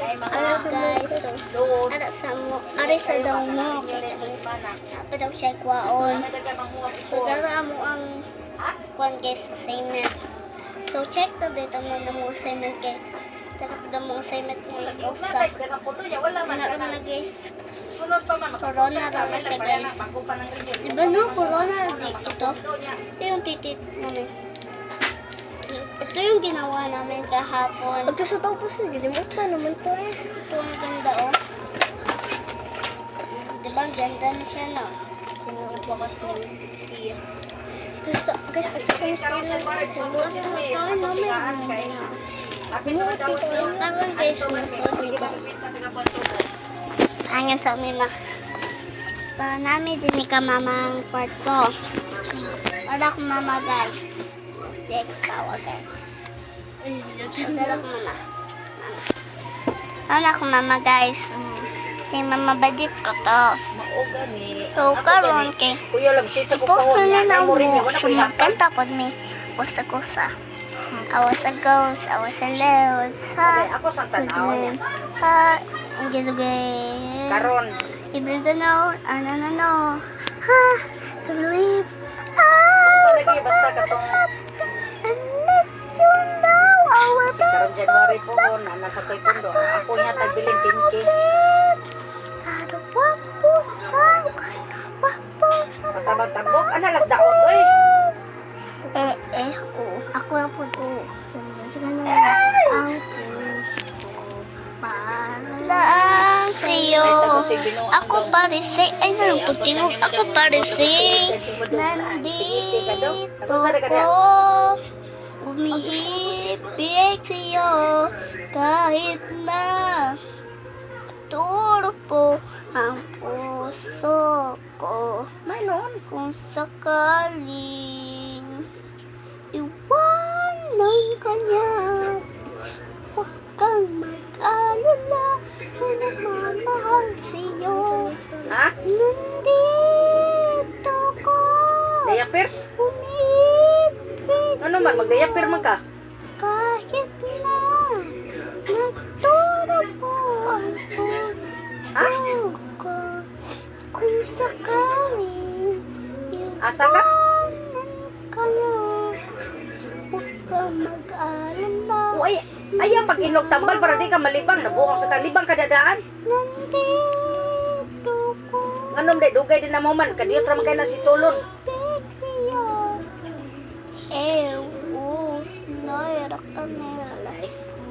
Alas guys, alas sa mo, alas sa daw mo. Apa daw siya kwaon. So dara mo ang kwan guys assignment. So check to dito na mo assignment guys. Dara pa mo assignment mo usa. Naram na guys. Corona na siya guys. Diba no, corona di ito. Ito yung titit namin. Ito yung ginawa namin kahapon. Pagkasutaw po siya, ginimot pa naman to eh. Ito ang ganda oh. Diba ang ganda na siya no? Sinagapakas na yung siya. Guys, pagkasama sila. Sinagapakas namin. So, karon guys, nasuot dito. Hangin sa amin na. So, namin din ni ka mamang kwarto. Wala ko mama guys. Sige, kawa guys. Wala ko mama. Wala ko mama guys. Si mama badit ko to. So, karon kay Kuya lang siya sa post kupahon na na niya. Mo rin mo. niya. Wala ko ihatag. Magkanta pod me. Kusa-kusa. I was a ghost, I was a louse. Ha? Ako sa tanaw niya. Ha? Ang gilugay. Karon. Ibig na no. Ha? To believe. Basta lagi, basta katong And let you know our si karon January po ko na nasa koy pundo. Ako niya tagbilin dinki. Kada wapo sa wapo. Matabag-tabog. Ana las daot oy. Oo. Ako na po to. Sige na. Ang puso para sa'yo. Ako parise. Ay, nalang putingog. Ako parise. Nandito ko. Umiibig sa'yo. Kahit na turo po ang puso ko. Mayroon. Kung sakaling iwanan ka niya, huwag kang mag-alala, may nagmamahal sa'yo. Ha? Nandito ko, Diaper? umiibig Ano man magdiaper man ka? kahit na nagturo po ang puso ko. Kung sakaling Asa ka? huwag kang mag-alala. Uy, ayaw pag inog tambal para di ka malibang. Nabuang sa talibang kadadaan. Nandito ko, Nganom de dugay din na mo man. Kadiyot ra man kay na si tulon. Pexio. Nairak ka meron.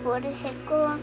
Pwede siya ko ang